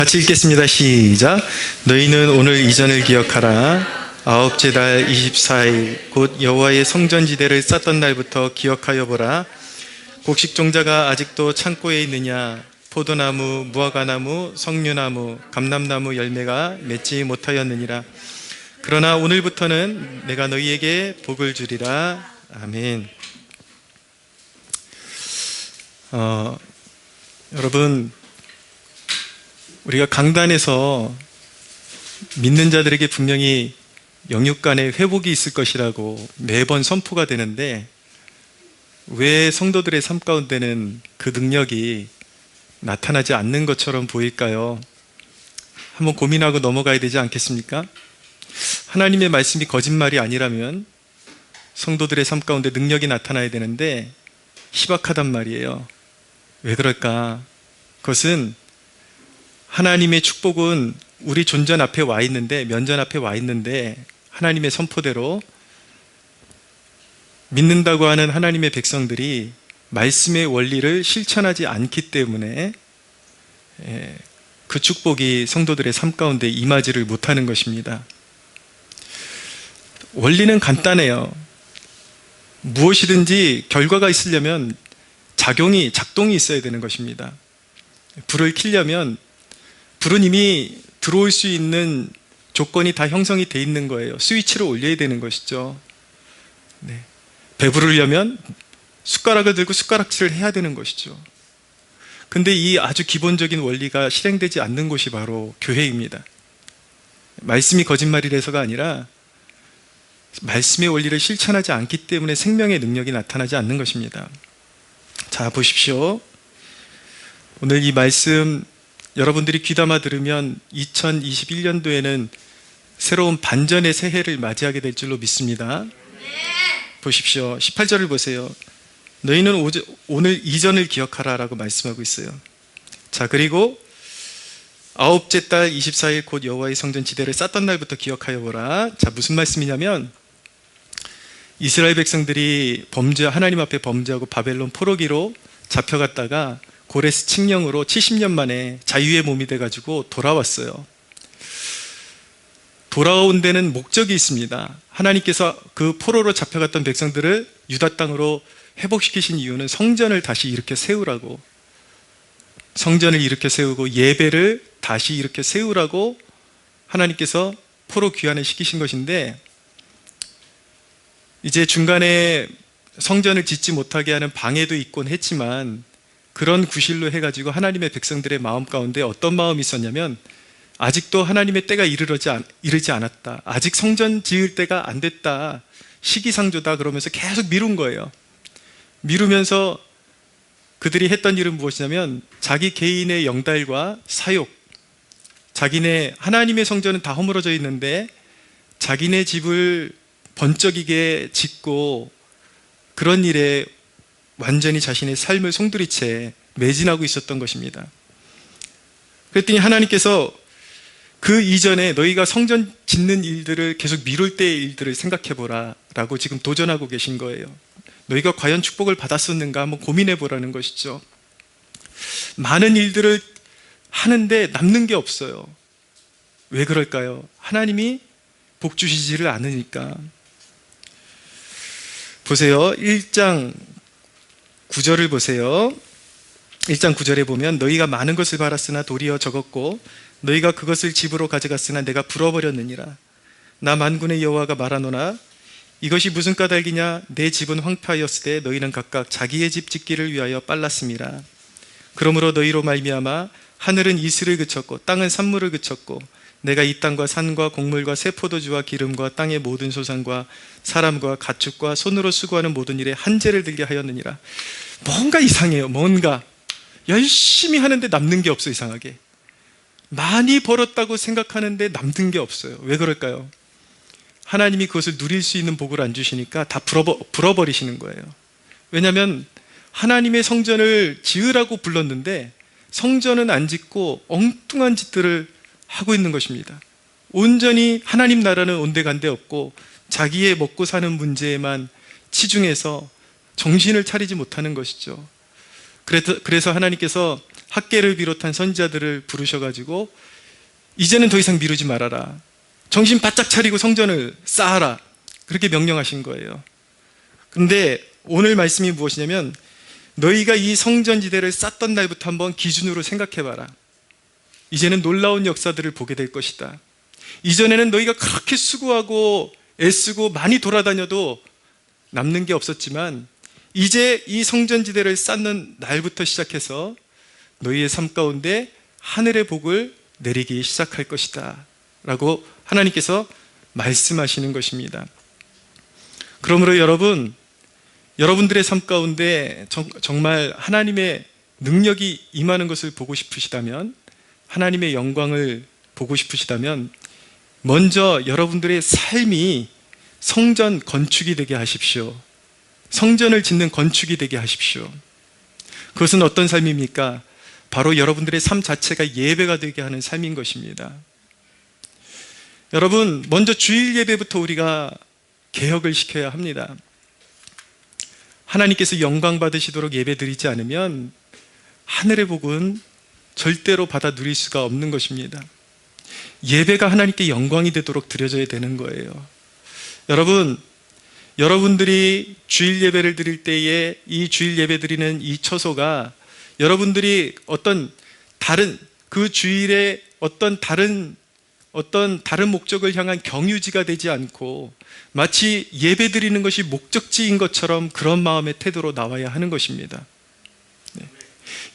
같이 읽겠습니다. 시작. 너희는 오늘 이전을 기억하라. 아홉째 달 24일 곧 여호와의 성전지대를 쌓던 날부터 기억하여 보라. 곡식종자가 아직도 창고에 있느냐? 포도나무, 무화과나무, 석류나무, 감람나무 열매가 맺지 못하였느니라. 그러나 오늘부터는 내가 너희에게 복을 주리라. 아멘. 여러분, 우리가 강단에서 믿는 자들에게 분명히 영육간의 회복이 있을 것이라고 매번 선포가 되는데, 왜 성도들의 삶 가운데는 그 능력이 나타나지 않는 것처럼 보일까요? 한번 고민하고 넘어가야 되지 않겠습니까? 하나님의 말씀이 거짓말이 아니라면 성도들의 삶 가운데 능력이 나타나야 되는데 희박하단 말이에요. 왜 그럴까? 그것은 하나님의 축복은 우리 존전 앞에 와 있는데, 면전 앞에 와 있는데, 하나님의 선포대로 믿는다고 하는 하나님의 백성들이 말씀의 원리를 실천하지 않기 때문에 그 축복이 성도들의 삶 가운데 임하지를 못하는 것입니다. 원리는 간단해요. 무엇이든지 결과가 있으려면 작동이 있어야 되는 것입니다. 불을 켜려면 불은 이미 들어올 수 있는 조건이 다 형성이 돼 있는 거예요. 스위치를 올려야 되는 것이죠. 네. 배부르려면 숟가락을 들고 숟가락질을 해야 되는 것이죠. 근데 이 아주 기본적인 원리가 실행되지 않는 곳이 바로 교회입니다. 말씀이 거짓말이라서가 아니라 말씀의 원리를 실천하지 않기 때문에 생명의 능력이 나타나지 않는 것입니다. 자, 보십시오. 오늘 이 말씀 여러분들이 귀담아 들으면 2021년도에는 새로운 반전의 새해를 맞이하게 될 줄로 믿습니다. 보십시오. 18절을 보세요. 너희는 오늘 이전을 기억하라 라고 말씀하고 있어요. 자, 그리고 아홉째 달 24일 곧 여호와의 성전 지대를 쌓던 날부터 기억하여 보라. 자, 무슨 말씀이냐면 이스라엘 백성들이 하나님 앞에 범죄하고 바벨론 포로기로 잡혀갔다가 고레스 칙령으로 70년 만에 자유의 몸이 돼가지고 돌아왔어요. 돌아온 데는 목적이 있습니다. 하나님께서 그 포로로 잡혀갔던 백성들을 유다 땅으로 회복시키신 이유는 성전을 다시 일으켜 세우라고, 성전을 일으켜 세우고 예배를 다시 일으켜 세우라고 하나님께서 포로 귀환을 시키신 것인데, 이제 중간에 성전을 짓지 못하게 하는 방해도 있곤 했지만 그런 구실로 해가지고 하나님의 백성들의 마음 가운데 어떤 마음이 있었냐면, 아직도 하나님의 때가 이르지 않았다, 아직 성전 지을 때가 안 됐다, 시기상조다, 그러면서 계속 미룬 거예요. 미루면서 그들이 했던 일은 무엇이냐면 자기 개인의 영달과 사욕, 자기네 하나님의 성전은 다 허물어져 있는데 자기네 집을 번쩍이게 짓고 그런 일에 완전히 자신의 삶을 송두리째 매진하고 있었던 것입니다. 그랬더니 하나님께서 그 이전에 너희가 성전 짓는 일들을 계속 미룰 때의 일들을 생각해보라 라고 지금 도전하고 계신 거예요. 너희가 과연 축복을 받았었는가 한번 고민해 보라는 것이죠. 많은 일들을 하는데 남는 게 없어요. 왜 그럴까요? 하나님이 복 주시지를 않으니까. 보세요. 1장 9절을 보세요. 1장 9절에 보면 너희가 많은 것을 팔았으나 도리어 적었고 너희가 그것을 집으로 가져갔으나 내가 불어버렸느니라. 나 만군의 여호와가 말하노라. 이것이 무슨 까닭이냐? 내 집은 황폐하였을 때 너희는 각각 자기의 집 짓기를 위하여 빨랐음이라. 그러므로 너희로 말미암아 하늘은 이슬을 그쳤고 땅은 산물을 그쳤고 내가 이 땅과 산과 곡물과 새 포도주와 기름과 땅의 모든 소산과 사람과 가축과 손으로 수고하는 모든 일에 한재를 들게 하였느니라. 뭔가 이상해요. 뭔가 열심히 하는데 남는 게 없어. 이상하게 많이 벌었다고 생각하는데 남는 게 없어요. 왜 그럴까요? 하나님이 그것을 누릴 수 있는 복을 안 주시니까 다 불어버리시는 거예요. 왜냐하면 하나님의 성전을 지으라고 불렀는데 성전은 안 짓고 엉뚱한 짓들을 하고 있는 것입니다. 온전히 하나님 나라는 온데간데 없고 자기의 먹고 사는 문제에만 치중해서 정신을 차리지 못하는 것이죠. 그래서 하나님께서 학개를 비롯한 선지자들을 부르셔가지고 이제는 더 이상 미루지 말아라. 정신 바짝 차리고 성전을 쌓아라. 그렇게 명령하신 거예요. 그런데 오늘 말씀이 무엇이냐면 너희가 이 성전지대를 쌓던 날부터 한번 기준으로 생각해봐라. 이제는 놀라운 역사들을 보게 될 것이다. 이전에는 너희가 그렇게 수고하고 애쓰고 많이 돌아다녀도 남는 게 없었지만 이제 이 성전지대를 쌓는 날부터 시작해서 너희의 삶 가운데 하늘의 복을 내리기 시작할 것이다 라고 하나님께서 말씀하시는 것입니다. 그러므로 여러분들의 삶 가운데 정말 하나님의 능력이 임하는 것을 보고 싶으시다면, 하나님의 영광을 보고 싶으시다면 먼저 여러분들의 삶이 성전 건축이 되게 하십시오. 성전을 짓는 건축이 되게 하십시오. 그것은 어떤 삶입니까? 바로 여러분들의 삶 자체가 예배가 되게 하는 삶인 것입니다. 여러분, 먼저 주일 예배부터 우리가 개혁을 시켜야 합니다. 하나님께서 영광 받으시도록 예배 드리지 않으면 하늘의 복은 절대로 받아 누릴 수가 없는 것입니다. 예배가 하나님께 영광이 되도록 드려져야 되는 거예요. 여러분들이 주일 예배를 드릴 때에 이 주일 예배 드리는 이 처소가 여러분들이 그 주일에 어떤 다른 목적을 향한 경유지가 되지 않고 마치 예배 드리는 것이 목적지인 것처럼 그런 마음의 태도로 나와야 하는 것입니다.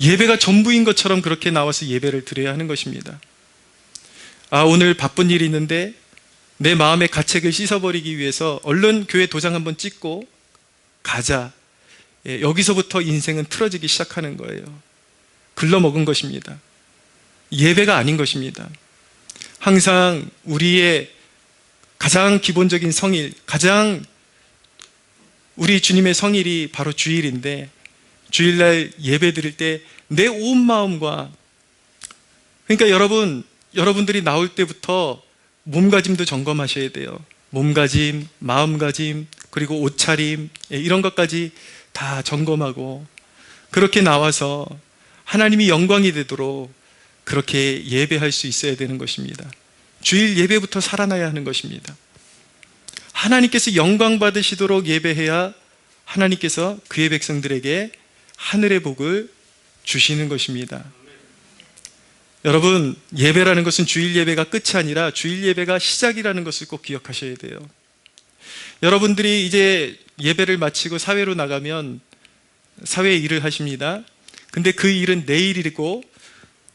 예배가 전부인 것처럼 그렇게 나와서 예배를 드려야 하는 것입니다. 오늘 바쁜 일이 있는데 내 마음의 가책을 씻어버리기 위해서 얼른 교회 도장 한번 찍고 가자. 여기서부터 인생은 틀어지기 시작하는 거예요. 글러먹은 것입니다. 예배가 아닌 것입니다. 항상 우리의 가장 기본적인 성일, 우리 주님의 성일이 바로 주일인데, 주일날 예배 드릴 때 내 온 마음과, 그러니까 여러분들이 나올 때부터 몸가짐도 점검하셔야 돼요. 몸가짐, 마음가짐, 그리고 옷차림, 이런 것까지 다 점검하고 그렇게 나와서 하나님이 영광이 되도록 그렇게 예배할 수 있어야 되는 것입니다. 주일 예배부터 살아나야 하는 것입니다. 하나님께서 영광 받으시도록 예배해야 하나님께서 그의 백성들에게 하늘의 복을 주시는 것입니다. 여러분, 예배라는 것은 주일 예배가 끝이 아니라 주일 예배가 시작이라는 것을 꼭 기억하셔야 돼요. 여러분들이 이제 예배를 마치고 사회로 나가면 사회 일을 하십니다. 근데 그 일은 내 일이고,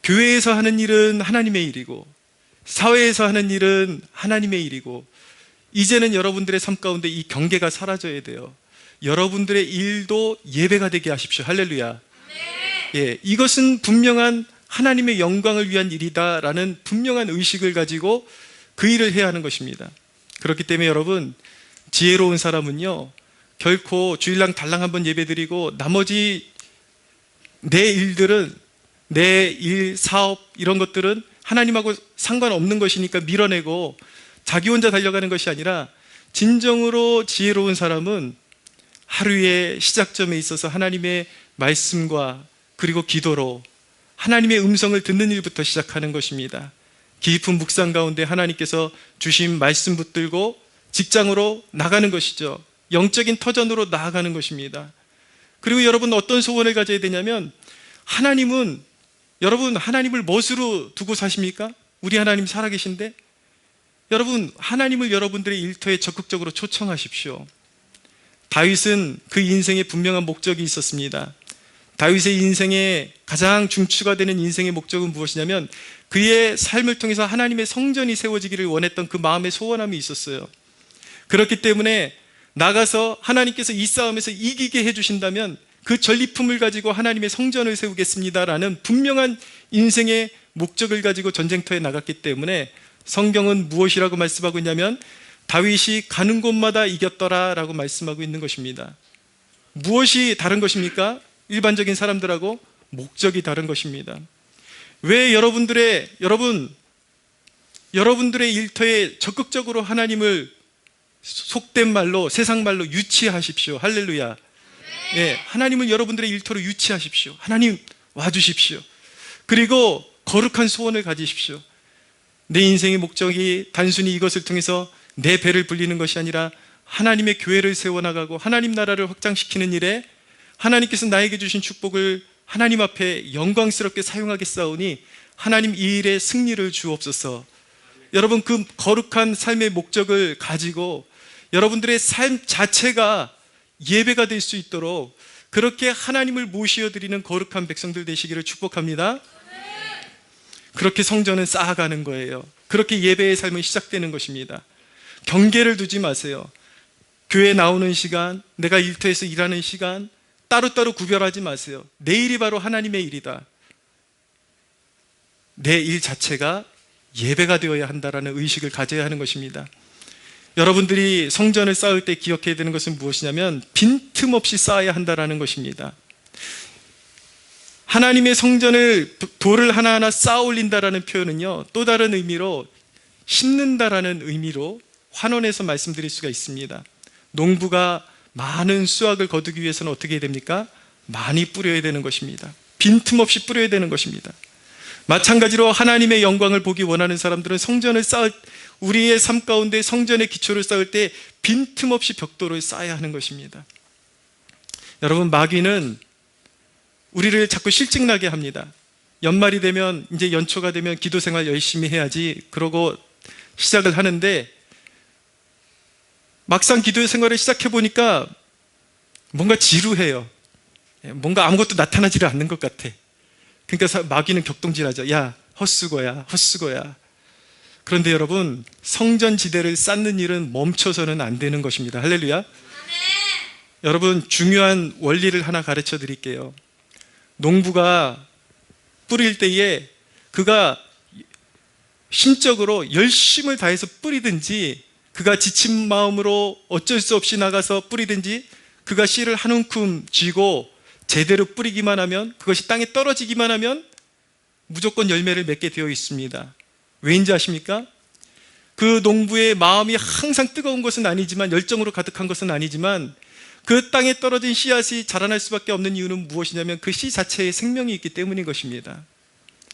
교회에서 하는 일은 하나님의 일이고, 사회에서 하는 일은 하나님의 일이고, 이제는 여러분들의 삶 가운데 이 경계가 사라져야 돼요. 여러분들의 일도 예배가 되게 하십시오. 할렐루야. 이것은 분명한 하나님의 영광을 위한 일이다라는 분명한 의식을 가지고 그 일을 해야 하는 것입니다. 그렇기 때문에 여러분, 지혜로운 사람은요, 결코 주일날 달랑 한번 예배드리고 나머지 내 일들은, 내 일, 사업 이런 것들은 하나님하고 상관없는 것이니까 밀어내고 자기 혼자 달려가는 것이 아니라, 진정으로 지혜로운 사람은 하루의 시작점에 있어서 하나님의 말씀과 그리고 기도로 하나님의 음성을 듣는 일부터 시작하는 것입니다. 깊은 묵상 가운데 하나님께서 주신 말씀 붙들고 직장으로 나가는 것이죠. 영적인 터전으로 나아가는 것입니다. 그리고 여러분, 어떤 소원을 가져야 되냐면, 여러분 하나님을 무엇으로 두고 사십니까? 우리 하나님 살아계신데, 여러분 하나님을 여러분들의 일터에 적극적으로 초청하십시오. 다윗은 그 인생에 분명한 목적이 있었습니다. 다윗의 인생의 가장 중추가 되는 인생의 목적은 무엇이냐면, 그의 삶을 통해서 하나님의 성전이 세워지기를 원했던 그 마음의 소원함이 있었어요. 그렇기 때문에 나가서 하나님께서 이 싸움에서 이기게 해주신다면 그 전리품을 가지고 하나님의 성전을 세우겠습니다라는 분명한 인생의 목적을 가지고 전쟁터에 나갔기 때문에 성경은 무엇이라고 말씀하고 있냐면, 다윗이 가는 곳마다 이겼더라 라고 말씀하고 있는 것입니다. 무엇이 다른 것입니까? 일반적인 사람들하고 목적이 다른 것입니다. 왜 여러분들의 일터에 적극적으로 하나님을 속된 말로, 세상 말로 유치하십시오. 할렐루야. 예, 하나님을 여러분들의 일터로 유치하십시오. 하나님 와주십시오. 그리고 거룩한 소원을 가지십시오. 내 인생의 목적이 단순히 이것을 통해서 내 배를 불리는 것이 아니라 하나님의 교회를 세워나가고 하나님 나라를 확장시키는 일에 하나님께서 나에게 주신 축복을 하나님 앞에 영광스럽게 사용하겠사오니 하나님 이 일에 승리를 주옵소서. 여러분, 그 거룩한 삶의 목적을 가지고 여러분들의 삶 자체가 예배가 될 수 있도록 그렇게 하나님을 모시어드리는 거룩한 백성들 되시기를 축복합니다. 그렇게 성전은 쌓아가는 거예요. 그렇게 예배의 삶은 시작되는 것입니다. 경계를 두지 마세요. 교회 나오는 시간, 내가 일터에서 일하는 시간 따로따로 구별하지 마세요. 내일이 바로 하나님의 일이다. 내 일 자체가 예배가 되어야 한다는 의식을 가져야 하는 것입니다. 여러분들이 성전을 쌓을 때 기억해야 되는 것은 무엇이냐면 빈틈없이 쌓아야 한다는 것입니다. 하나님의 성전을 돌을 하나하나 쌓아 올린다라는 표현은요, 또 다른 의미로 심는다라는 의미로 환원해서 말씀드릴 수가 있습니다. 농부가 많은 수확을 거두기 위해서는 어떻게 해야 됩니까? 많이 뿌려야 되는 것입니다. 빈틈없이 뿌려야 되는 것입니다. 마찬가지로 하나님의 영광을 보기 원하는 사람들은 성전을 우리의 삶 가운데 성전의 기초를 쌓을 때 빈틈없이 벽돌을 쌓아야 하는 것입니다. 여러분, 마귀는 우리를 자꾸 실증나게 합니다. 연말이 되면, 이제 연초가 되면 기도 생활 열심히 해야지 그러고 시작을 하는데 막상 기도 생활을 시작해 보니까 뭔가 지루해요. 뭔가 아무것도 나타나지를 않는 것 같아. 그러니까 마귀는 격동질하죠. 야, 헛수고야, 헛수고야. 그런데 여러분, 성전 지대를 쌓는 일은 멈춰서는 안 되는 것입니다. 할렐루야. 여러분, 중요한 원리를 하나 가르쳐 드릴게요. 농부가 뿌릴 때에 그가 심적으로 열심을 다해서 뿌리든지 그가 지친 마음으로 어쩔 수 없이 나가서 뿌리든지 그가 씨를 한 움큼 쥐고 제대로 뿌리기만 하면, 그것이 땅에 떨어지기만 하면 무조건 열매를 맺게 되어 있습니다. 왜인지 아십니까? 그 농부의 마음이 항상 뜨거운 것은 아니지만, 열정으로 가득한 것은 아니지만, 그 땅에 떨어진 씨앗이 자라날 수밖에 없는 이유는 무엇이냐면 그 씨 자체에 생명이 있기 때문인 것입니다.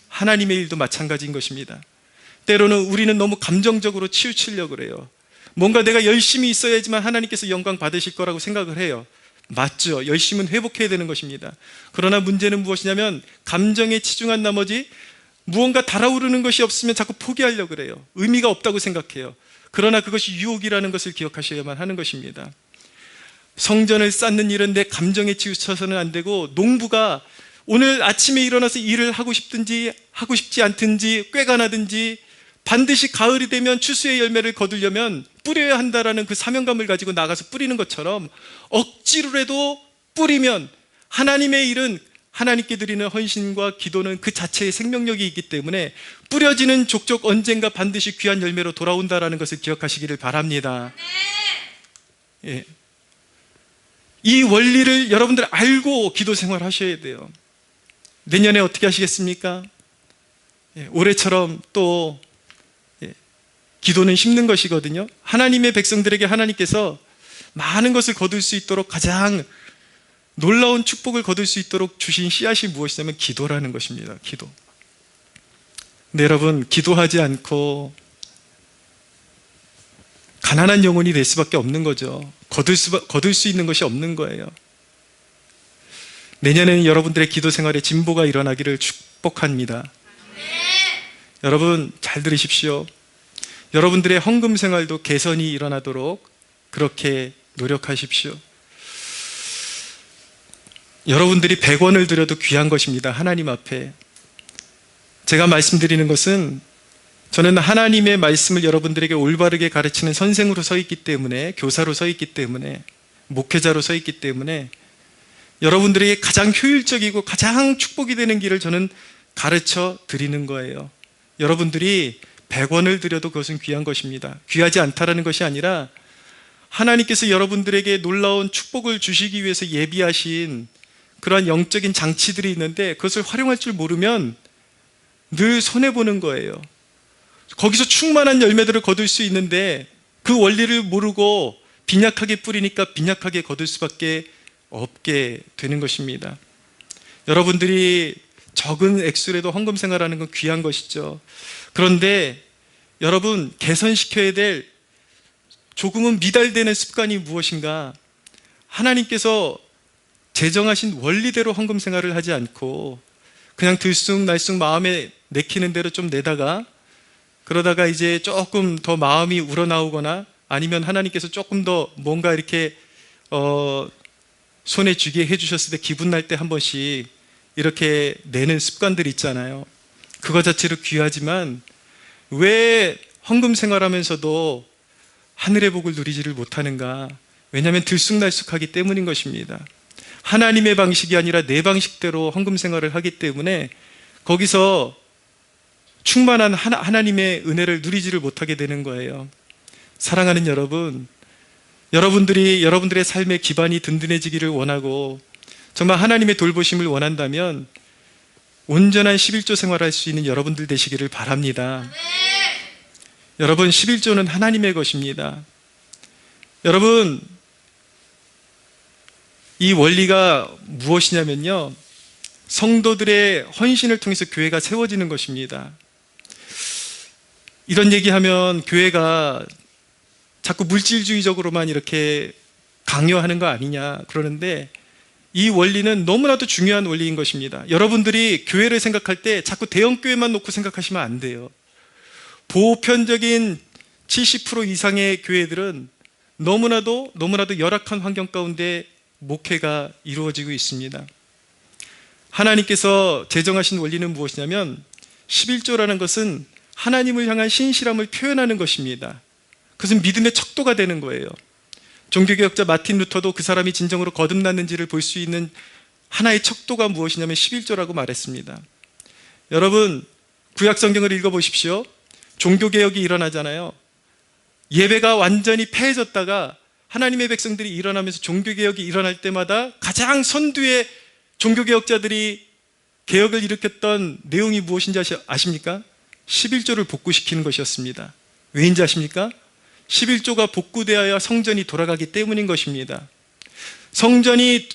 하나님의 일도 마찬가지인 것입니다. 때로는 우리는 너무 감정적으로 치우치려고 그래요. 뭔가 내가 열심히 있어야지만 하나님께서 영광 받으실 거라고 생각을 해요. 맞죠. 열심은 회복해야 되는 것입니다. 그러나 문제는 무엇이냐면 감정에 치중한 나머지 무언가 달아오르는 것이 없으면 자꾸 포기하려고 그래요. 의미가 없다고 생각해요. 그러나 그것이 유혹이라는 것을 기억하셔야만 하는 것입니다. 성전을 쌓는 일은 내 감정에 치우쳐서는 안 되고, 농부가 오늘 아침에 일어나서 일을 하고 싶든지 하고 싶지 않든지 꾀가 나든지 반드시 가을이 되면 추수의 열매를 거두려면 뿌려야 한다라는 그 사명감을 가지고 나가서 뿌리는 것처럼 억지로라도 뿌리면, 하나님의 일은 하나님께 드리는 헌신과 기도는 그 자체의 생명력이 있기 때문에 뿌려지는 족족 언젠가 반드시 귀한 열매로 돌아온다라는 것을 기억하시기를 바랍니다. 예. 이 원리를 여러분들 알고 기도 생활 하셔야 돼요. 내년에 어떻게 하시겠습니까? 예, 올해처럼 또 기도는 심는 것이거든요. 하나님의 백성들에게 하나님께서 많은 것을 거둘 수 있도록, 가장 놀라운 축복을 거둘 수 있도록 주신 씨앗이 무엇이냐면 기도라는 것입니다. 기도. 근데 여러분, 기도하지 않고 가난한 영혼이 될 수밖에 없는 거죠. 거둘 수 있는 것이 없는 거예요. 내년에는 여러분들의 기도 생활에 진보가 일어나기를 축복합니다. 여러분, 잘 들으십시오. 여러분들의 헌금 생활도 개선이 일어나도록 그렇게 노력하십시오. 여러분들이 100원을 드려도 귀한 것입니다. 하나님 앞에. 제가 말씀드리는 것은, 저는 하나님의 말씀을 여러분들에게 올바르게 가르치는 선생으로 서 있기 때문에, 교사로 서 있기 때문에, 목회자로 서 있기 때문에 여러분들에게 가장 효율적이고 가장 축복이 되는 길을 저는 가르쳐 드리는 거예요. 여러분들이 100원을 드려도 그것은 귀한 것입니다. 귀하지 않다라는 것이 아니라 하나님께서 여러분들에게 놀라운 축복을 주시기 위해서 예비하신 그러한 영적인 장치들이 있는데 그것을 활용할 줄 모르면 늘 손해보는 거예요. 거기서 충만한 열매들을 거둘 수 있는데 그 원리를 모르고 빈약하게 뿌리니까 빈약하게 거둘 수밖에 없게 되는 것입니다. 여러분들이 적은 액수라도 헌금 생활하는 건 귀한 것이죠. 그런데 여러분, 개선시켜야 될 조금은 미달되는 습관이 무엇인가? 하나님께서 제정하신 원리대로 헌금 생활을 하지 않고 그냥 들쑥날쑥 마음에 내키는 대로 좀 내다가, 그러다가 이제 조금 더 마음이 우러나오거나 아니면 하나님께서 조금 더 뭔가 이렇게 손에 쥐게 해주셨을 때 기분 날 때 한 번씩 이렇게 내는 습관들이 있잖아요. 그거 자체로 귀하지만 왜 헌금 생활하면서도 하늘의 복을 누리지를 못하는가? 왜냐하면 들쑥날쑥하기 때문인 것입니다. 하나님의 방식이 아니라 내 방식대로 헌금 생활을 하기 때문에 거기서 충만한 하나님의 은혜를 누리지를 못하게 되는 거예요. 사랑하는 여러분, 여러분들의 삶의 기반이 든든해지기를 원하고 정말 하나님의 돌보심을 원한다면 온전한 11조 생활할 수 있는 여러분들 되시기를 바랍니다. 여러분, 11조는 하나님의 것입니다. 여러분, 이 원리가 무엇이냐면요, 성도들의 헌신을 통해서 교회가 세워지는 것입니다. 이런 얘기하면 교회가 자꾸 물질주의적으로만 이렇게 강요하는 거 아니냐 그러는데, 이 원리는 너무나도 중요한 원리인 것입니다. 여러분들이 교회를 생각할 때 자꾸 대형교회만 놓고 생각하시면 안 돼요. 보편적인 70% 이상의 교회들은 너무나도 열악한 환경 가운데 목회가 이루어지고 있습니다. 하나님께서 제정하신 원리는 무엇이냐면 11조라는 것은 하나님을 향한 신실함을 표현하는 것입니다. 그것은 믿음의 척도가 되는 거예요. 종교개혁자 마틴 루터도 그 사람이 진정으로 거듭났는지를 볼 수 있는 하나의 척도가 무엇이냐면 11조라고 말했습니다. 여러분, 구약성경을 읽어보십시오. 종교개혁이 일어나잖아요. 예배가 완전히 폐해졌다가 하나님의 백성들이 일어나면서 종교개혁이 일어날 때마다 가장 선두에 종교개혁자들이 개혁을 일으켰던 내용이 무엇인지 아십니까? 11조를 복구시키는 것이었습니다. 왜인지 아십니까? 11조가 복구되어야 성전이 돌아가기 때문인 것입니다. 성전이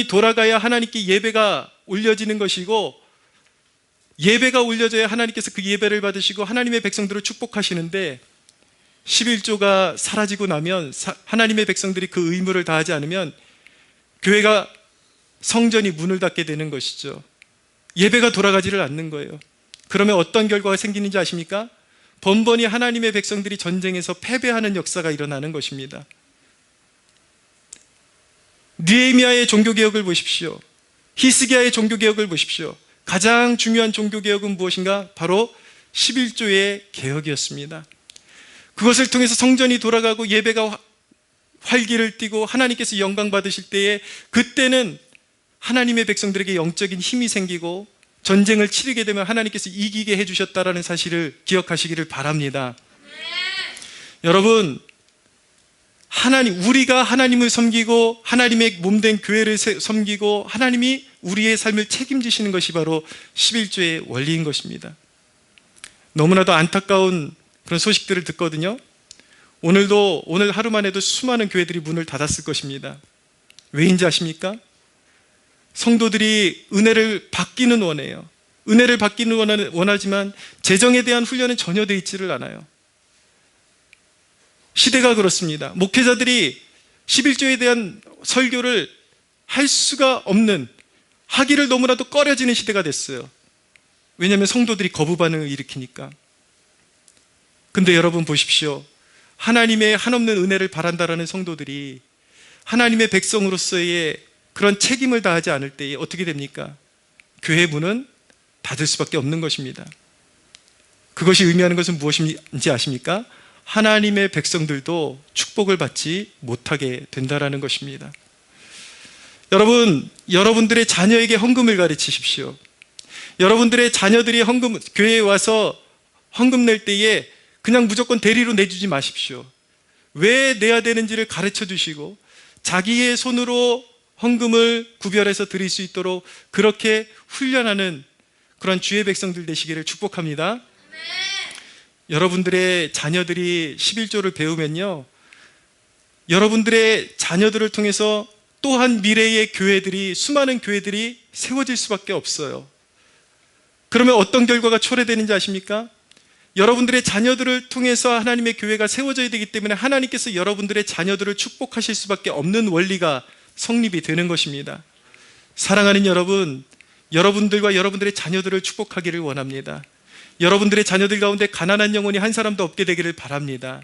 돌아가야 하나님께 예배가 올려지는 것이고, 예배가 올려져야 하나님께서 그 예배를 받으시고 하나님의 백성들을 축복하시는데, 11조가 사라지고 나면 하나님의 백성들이 그 의무를 다하지 않으면 교회가, 성전이 문을 닫게 되는 것이죠. 예배가 돌아가지를 않는 거예요. 그러면 어떤 결과가 생기는지 아십니까? 번번이 하나님의 백성들이 전쟁에서 패배하는 역사가 일어나는 것입니다. 느헤미야의 종교개혁을 보십시오. 히스기야의 종교개혁을 보십시오. 가장 중요한 종교개혁은 무엇인가? 바로 11조의 개혁이었습니다. 그것을 통해서 성전이 돌아가고 예배가 활기를 띠고 하나님께서 영광 받으실 때에, 그때는 하나님의 백성들에게 영적인 힘이 생기고 전쟁을 치르게 되면 하나님께서 이기게 해주셨다라는 사실을 기억하시기를 바랍니다. 여러분, 우리가 하나님을 섬기고 하나님의 몸된 교회를 섬기고 하나님이 우리의 삶을 책임지시는 것이 바로 11조의 원리인 것입니다. 너무나도 안타까운 그런 소식들을 듣거든요. 오늘 하루만 해도 수많은 교회들이 문을 닫았을 것입니다. 왜인지 아십니까? 성도들이 은혜를 받기는 원해요. 은혜를 받기는 원하지만 재정에 대한 훈련은 전혀 되어 있지를 않아요. 시대가 그렇습니다. 목회자들이 11조에 대한 설교를 할 수가 없는, 하기를 너무나도 꺼려지는 시대가 됐어요. 왜냐하면 성도들이 거부 반응을 일으키니까. 근데 여러분 보십시오. 하나님의 한없는 은혜를 바란다라는 성도들이 하나님의 백성으로서의 그런 책임을 다하지 않을 때에 어떻게 됩니까? 교회 문은 닫을 수밖에 없는 것입니다. 그것이 의미하는 것은 무엇인지 아십니까? 하나님의 백성들도 축복을 받지 못하게 된다라는 것입니다. 여러분들의 자녀에게 헌금을 가르치십시오. 여러분들의 자녀들이 교회에 와서 헌금 낼 때에 그냥 무조건 대리로 내주지 마십시오. 왜 내야 되는지를 가르쳐 주시고 자기의 손으로 헌금을 구별해서 드릴 수 있도록 그렇게 훈련하는 그런 주의 백성들 되시기를 축복합니다. 여러분들의 자녀들이 11조를 배우면요, 여러분들의 자녀들을 통해서 또한 미래의 교회들이, 수많은 교회들이 세워질 수밖에 없어요. 그러면 어떤 결과가 초래되는지 아십니까? 여러분들의 자녀들을 통해서 하나님의 교회가 세워져야 되기 때문에 하나님께서 여러분들의 자녀들을 축복하실 수밖에 없는 원리가 성립이 되는 것입니다. 사랑하는 여러분, 여러분들과 여러분들의 자녀들을 축복하기를 원합니다. 여러분들의 자녀들 가운데 가난한 영혼이 한 사람도 없게 되기를 바랍니다.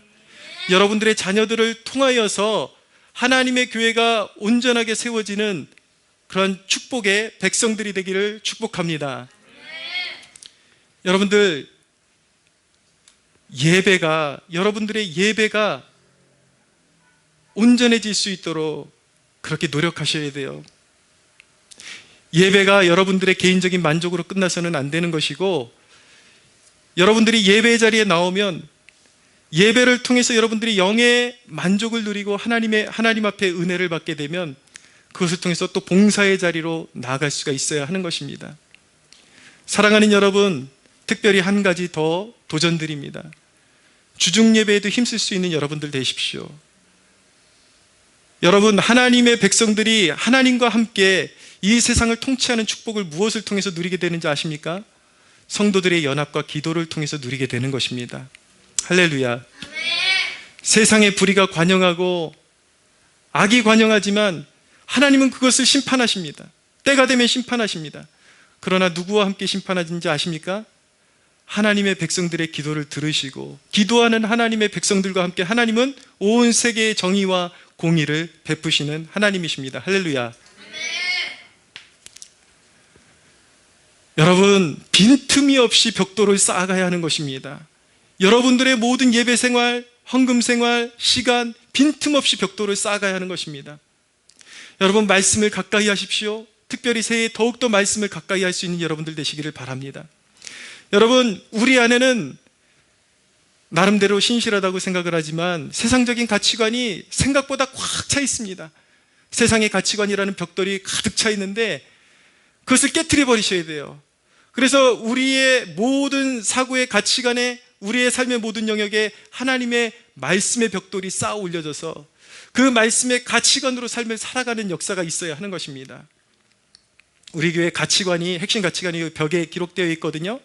여러분들의 자녀들을 통하여서 하나님의 교회가 온전하게 세워지는 그런 축복의 백성들이 되기를 축복합니다. 여러분들, 여러분들의 예배가 온전해질 수 있도록 그렇게 노력하셔야 돼요. 예배가 여러분들의 개인적인 만족으로 끝나서는 안 되는 것이고, 여러분들이 예배 자리에 나오면 예배를 통해서 여러분들이 영의 만족을 누리고 하나님 앞에 은혜를 받게 되면 그것을 통해서 또 봉사의 자리로 나아갈 수가 있어야 하는 것입니다. 사랑하는 여러분, 특별히 한 가지 더 도전드립니다. 주중 예배에도 힘쓸 수 있는 여러분들 되십시오. 여러분, 하나님의 백성들이 하나님과 함께 이 세상을 통치하는 축복을 무엇을 통해서 누리게 되는지 아십니까? 성도들의 연합과 기도를 통해서 누리게 되는 것입니다. 할렐루야. 세상의 불의가 관영하고 악이 관영하지만 하나님은 그것을 심판하십니다. 때가 되면 심판하십니다. 그러나 누구와 함께 심판하는지 아십니까? 하나님의 백성들의 기도를 들으시고 기도하는 하나님의 백성들과 함께 하나님은 온 세계의 정의와 공의를 베푸시는 하나님이십니다. 할렐루야. 여러분, 빈틈이 없이 벽돌을 쌓아가야 하는 것입니다. 여러분들의 모든 예배 생활, 헌금 생활, 시간, 빈틈없이 벽돌을 쌓아가야 하는 것입니다. 여러분, 말씀을 가까이 하십시오. 특별히 새해에 더욱더 말씀을 가까이 할 수 있는 여러분들 되시기를 바랍니다. 여러분, 우리 안에는 나름대로 신실하다고 생각을 하지만 세상적인 가치관이 생각보다 꽉 차 있습니다. 세상의 가치관이라는 벽돌이 가득 차 있는데 그것을 깨트려 버리셔야 돼요. 그래서 우리의 모든 사고의 가치관에, 우리의 삶의 모든 영역에 하나님의 말씀의 벽돌이 쌓아 올려져서 그 말씀의 가치관으로 삶을 살아가는 역사가 있어야 하는 것입니다. 우리 교회 가치관이, 핵심 가치관이 벽에 기록되어 있거든요.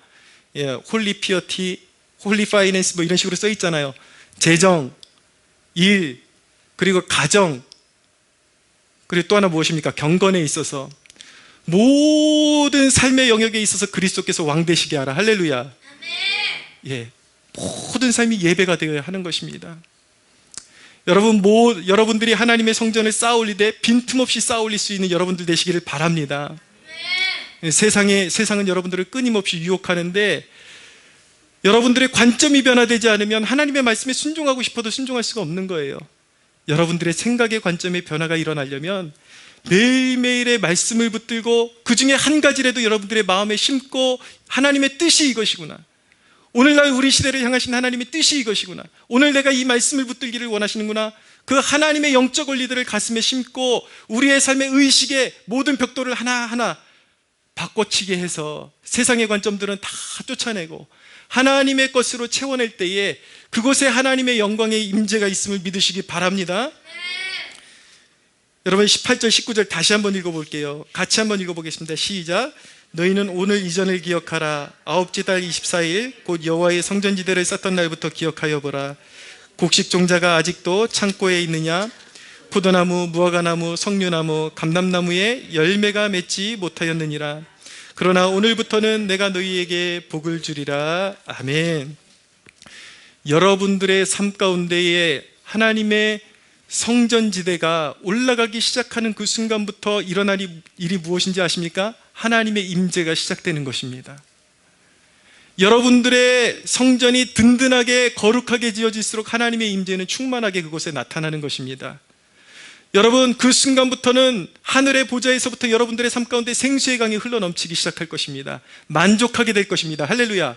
홀리 피어티, 홀리 파이낸스 뭐 이런 식으로 써 있잖아요. 재정, 일, 그리고 가정, 그리고 또 하나 무엇입니까? 경건에 있어서 모든 삶의 영역에 있어서 그리스도께서 왕 되시게 하라. 할렐루야. 모든 삶이 예배가 되어야 하는 것입니다. 여러분들이 하나님의 성전을 쌓아 올리되 빈틈없이 쌓아 올릴 수 있는 여러분들 되시기를 바랍니다. 세상은 여러분들을 끊임없이 유혹하는데 여러분들의 관점이 변화되지 않으면 하나님의 말씀에 순종하고 싶어도 순종할 수가 없는 거예요. 여러분들의 생각의 관점의 변화가 일어나려면 매일매일의 말씀을 붙들고 그 중에 한 가지라도 여러분들의 마음에 심고 하나님의 뜻이 이것이구나, 오늘날 우리 시대를 향하신 하나님의 뜻이 이것이구나, 오늘 내가 이 말씀을 붙들기를 원하시는구나, 그 하나님의 영적 원리들을 가슴에 심고 우리의 삶의 의식에 모든 벽돌을 하나하나 바꿔치게 해서 세상의 관점들은 다 쫓아내고 하나님의 것으로 채워낼 때에 그곳에 하나님의 영광의 임재가 있음을 믿으시기 바랍니다. 여러분, 18절 19절 다시 한번 읽어볼게요. 같이 한번 읽어보겠습니다. 시작. 너희는 오늘 이전을 기억하라. 아홉째 달 24일 곧 여호와의 성전지대를 쌓던 날부터 기억하여 보라. 곡식 종자가 아직도 창고에 있느냐? 포도나무, 무화과나무, 석류나무, 감람나무에 열매가 맺지 못하였느니라. 그러나 오늘부터는 내가 너희에게 복을 주리라. 아멘. 여러분들의 삶 가운데에 하나님의 성전지대가 올라가기 시작하는 그 순간부터 일어날 일이 무엇인지 아십니까? 하나님의 임재가 시작되는 것입니다. 여러분들의 성전이 든든하게 거룩하게 지어질수록 하나님의 임재는 충만하게 그곳에 나타나는 것입니다. 여러분, 그 순간부터는 하늘의 보좌에서부터 여러분들의 삶 가운데 생수의 강이 흘러넘치기 시작할 것입니다. 만족하게 될 것입니다. 할렐루야.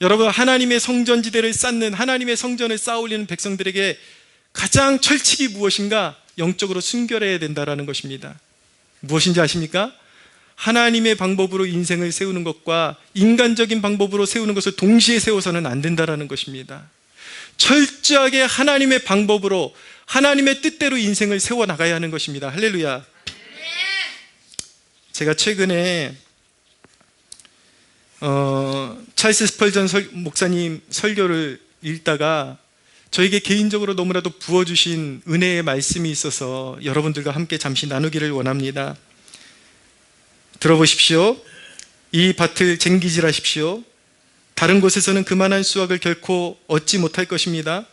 여러분, 하나님의 성전지대를 쌓는, 하나님의 성전을 쌓아올리는 백성들에게 가장 철칙이 무엇인가? 영적으로 순결해야 된다는 것입니다. 무엇인지 아십니까? 하나님의 방법으로 인생을 세우는 것과 인간적인 방법으로 세우는 것을 동시에 세워서는 안 된다는 것입니다. 철저하게 하나님의 방법으로, 하나님의 뜻대로 인생을 세워나가야 하는 것입니다. 할렐루야. 제가 최근에 찰스 스펄전 목사님 설교를 읽다가 저에게 개인적으로 너무나도 부어주신 은혜의 말씀이 있어서 여러분들과 함께 잠시 나누기를 원합니다. 들어보십시오. 이 밭을 쟁기질하십시오. 다른 곳에서는 그만한 수확을 결코 얻지 못할 것입니다.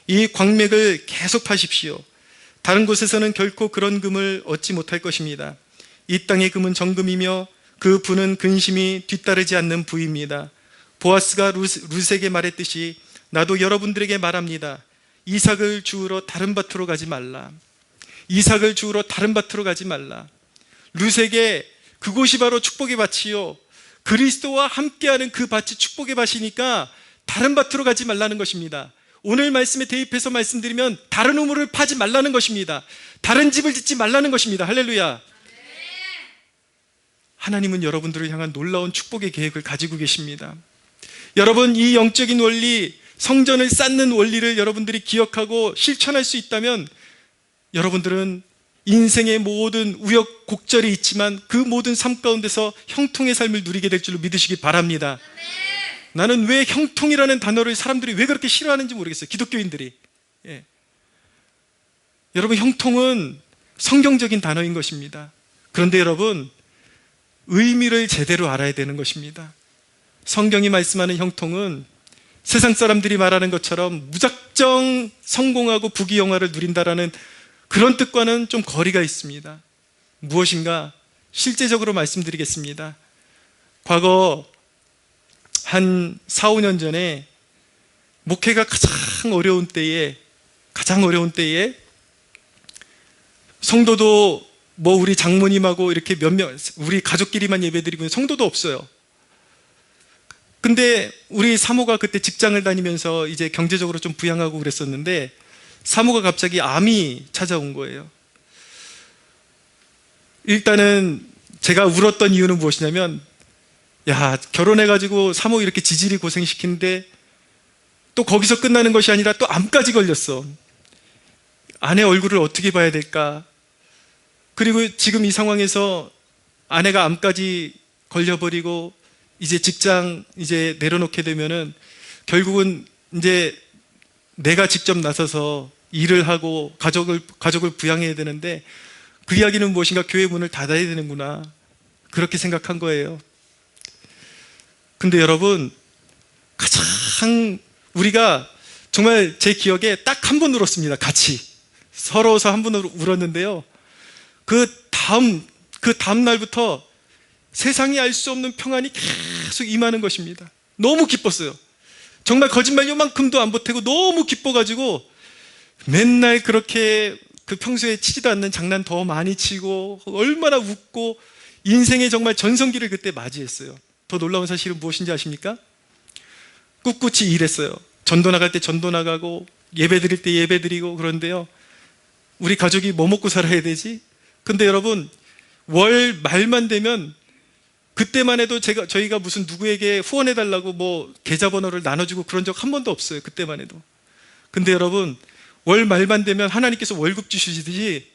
이 광맥을 계속 파십시오. 다른 곳에서는 결코 그런 금을 얻지 못할 것입니다. 이 땅의 금은 정금이며 그 부는 근심이 뒤따르지 않는 부입니다. 보아스가 룻에게 말했듯이 나도 여러분들에게 말합니다. 이삭을 주우러 다른 밭으로 가지 말라. 이삭을 주우러 다른 밭으로 가지 말라. 룻에게 그곳이 바로 축복의 밭이요, 그리스도와 함께하는 그 밭이 축복의 밭이니까 다른 밭으로 가지 말라는 것입니다. 오늘 말씀에 대입해서 말씀드리면 다른 우물을 파지 말라는 것입니다. 다른 집을 짓지 말라는 것입니다. 할렐루야. 하나님은 여러분들을 향한 놀라운 축복의 계획을 가지고 계십니다. 여러분, 이 영적인 원리, 성전을 쌓는 원리를 여러분들이 기억하고 실천할 수 있다면 여러분들은 인생의 모든 우여곡절이 있지만 그 모든 삶 가운데서 형통의 삶을 누리게 될 줄로 믿으시기 바랍니다. 나는 왜 형통이라는 단어를 사람들이 왜 그렇게 싫어하는지 모르겠어요. 기독교인들이. 여러분, 형통은 성경적인 단어인 것입니다. 그런데 여러분, 의미를 제대로 알아야 되는 것입니다. 성경이 말씀하는 형통은 세상 사람들이 말하는 것처럼 무작정 성공하고 부귀영화를 누린다라는 그런 뜻과는 좀 거리가 있습니다. 무엇인가 실제적으로 말씀드리겠습니다. 과거 한 4, 5년 전에 목회가 가장 어려운 때에 성도도 우리 장모님하고 이렇게 우리 가족끼리만 예배드리고 성도도 없어요. 근데 우리 사모가 그때 직장을 다니면서 이제 경제적으로 좀 부양하고 그랬었는데 사모가 갑자기 암이 찾아온 거예요. 일단은 제가 울었던 이유는 무엇이냐면, 야, 결혼해가지고 사모 이렇게 지질이 고생시키는데 또 거기서 끝나는 것이 아니라 또 암까지 걸렸어. 아내 얼굴을 어떻게 봐야 될까? 그리고 지금 이 상황에서 아내가 암까지 걸려버리고 이제 직장 이제 내려놓게 되면은 결국은 이제 내가 직접 나서서 일을 하고 가족을 부양해야 되는데 그 이야기는 무엇인가 교회 문을 닫아야 되는구나, 그렇게 생각한 거예요. 근데 여러분, 가장 우리가 정말 제 기억에 딱 한 번 울었습니다. 같이 서러워서 한 번 울었는데요. 그 다음 날부터 세상이 알 수 없는 평안이 계속 임하는 것입니다. 너무 기뻤어요. 정말 거짓말 요만큼도 안 보태고 너무 기뻐가지고 맨날 그렇게 그 평소에 치지도 않는 장난 더 많이 치고 얼마나 웃고 인생의 정말 전성기를 그때 맞이했어요. 더 놀라운 사실은 무엇인지 아십니까? 꿋꿋이 일했어요. 전도 나갈 때 전도 나가고 예배 드릴 때 예배 드리고. 그런데요, 우리 가족이 뭐 먹고 살아야 되지? 근데 여러분, 월 말만 되면 그때만 해도 저희가 무슨 누구에게 후원해달라고 계좌번호를 나눠주고 그런 적 한 번도 없어요. 그때만 해도. 근데 여러분, 월 말만 되면 하나님께서 월급 주시듯이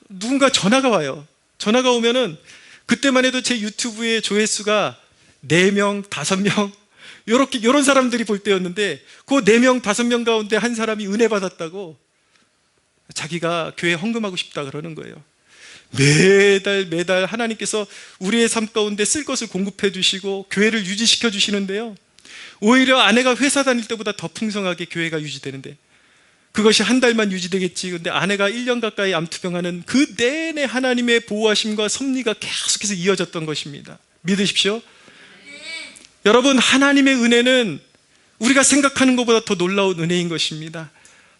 누군가 전화가 와요. 전화가 오면은 그때만 해도 제 유튜브의 조회수가 4명, 5명 요런 사람들이 볼 때였는데 그 4명, 5명 가운데 한 사람이 은혜 받았다고 자기가 교회에 헌금하고 싶다 그러는 거예요. 매달 하나님께서 우리의 삶 가운데 쓸 것을 공급해 주시고 교회를 유지시켜 주시는데요, 오히려 아내가 회사 다닐 때보다 더 풍성하게 교회가 유지되는데, 그것이 한 달만 유지되겠지. 근데 아내가 1년 가까이 암투병하는 그 내내 하나님의 보호하심과 섭리가 계속해서 이어졌던 것입니다. 믿으십시오. 여러분, 하나님의 은혜는 우리가 생각하는 것보다 더 놀라운 은혜인 것입니다.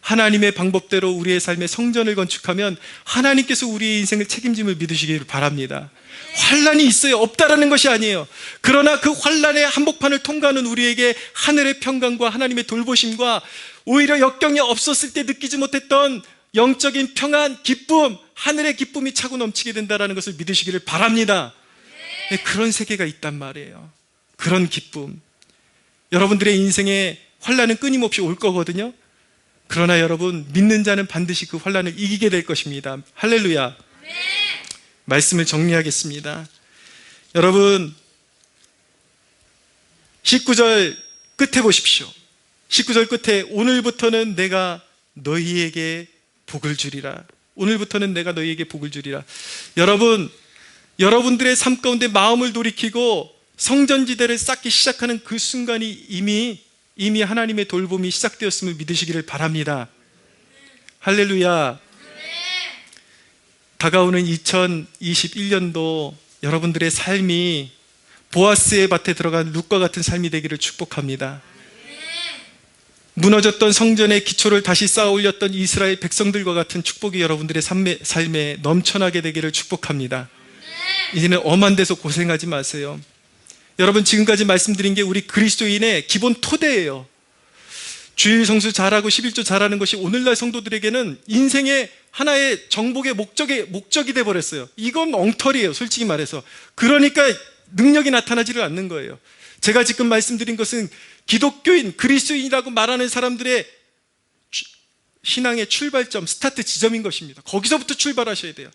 하나님의 방법대로 우리의 삶의 성전을 건축하면 하나님께서 우리의 인생을 책임짐을 믿으시길 바랍니다. 환란이 있어요. 없다라는 것이 아니에요. 그러나 그 환란의 한복판을 통과하는 우리에게 하늘의 평강과 하나님의 돌보심과 오히려 역경이 없었을 때 느끼지 못했던 영적인 평안, 기쁨, 하늘의 기쁨이 차고 넘치게 된다는 것을 믿으시기를 바랍니다. 네, 그런 세계가 있단 말이에요. 그런 기쁨. 여러분들의 인생에 환란은 끊임없이 올 거거든요. 그러나 여러분, 믿는 자는 반드시 그 환난을 이기게 될 것입니다. 할렐루야. 말씀을 정리하겠습니다. 여러분, 19절 끝에 보십시오. 19절 끝에 오늘부터는 내가 너희에게 복을 주리라. 오늘부터는 내가 너희에게 복을 주리라. 여러분, 여러분들의 삶 가운데 마음을 돌이키고 성전지대를 쌓기 시작하는 그 순간이 이미 하나님의 돌봄이 시작되었음을 믿으시기를 바랍니다. 할렐루야. 다가오는 2021년도 여러분들의 삶이 보아스의 밭에 들어간 룻과 같은 삶이 되기를 축복합니다. 무너졌던 성전의 기초를 다시 쌓아 올렸던 이스라엘 백성들과 같은 축복이 여러분들의 삶에 넘쳐나게 되기를 축복합니다. 이제는 엄한 데서 고생하지 마세요. 여러분, 지금까지 말씀드린 게 우리 그리스도인의 기본 토대예요. 주일 성수 잘하고 11조 잘하는 것이 오늘날 성도들에게는 인생의 하나의 정복의 목적이 돼버렸어요. 이건 엉터리예요, 솔직히 말해서. 그러니까 능력이 나타나지를 않는 거예요. 제가 지금 말씀드린 것은 기독교인, 그리스도인이라고 말하는 사람들의 신앙의 출발점, 스타트 지점인 것입니다. 거기서부터 출발하셔야 돼요.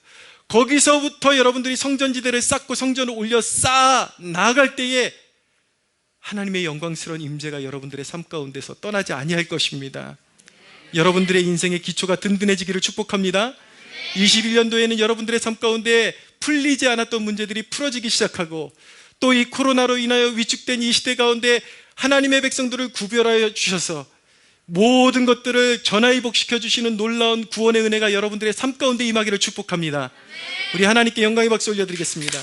거기서부터 여러분들이 성전지대를 쌓고 성전을 올려 쌓아 나아갈 때에 하나님의 영광스러운 임재가 여러분들의 삶 가운데서 떠나지 아니할 것입니다. 여러분들의 인생의 기초가 든든해지기를 축복합니다. 21년도에는 여러분들의 삶 가운데 풀리지 않았던 문제들이 풀어지기 시작하고, 또 이 코로나로 인하여 위축된 이 시대 가운데 하나님의 백성들을 구별하여 주셔서 모든 것들을 전화위복시켜 주시는 놀라운 구원의 은혜가 여러분들의 삶 가운데 임하기를 축복합니다. 우리 하나님께 영광의 박수 올려드리겠습니다.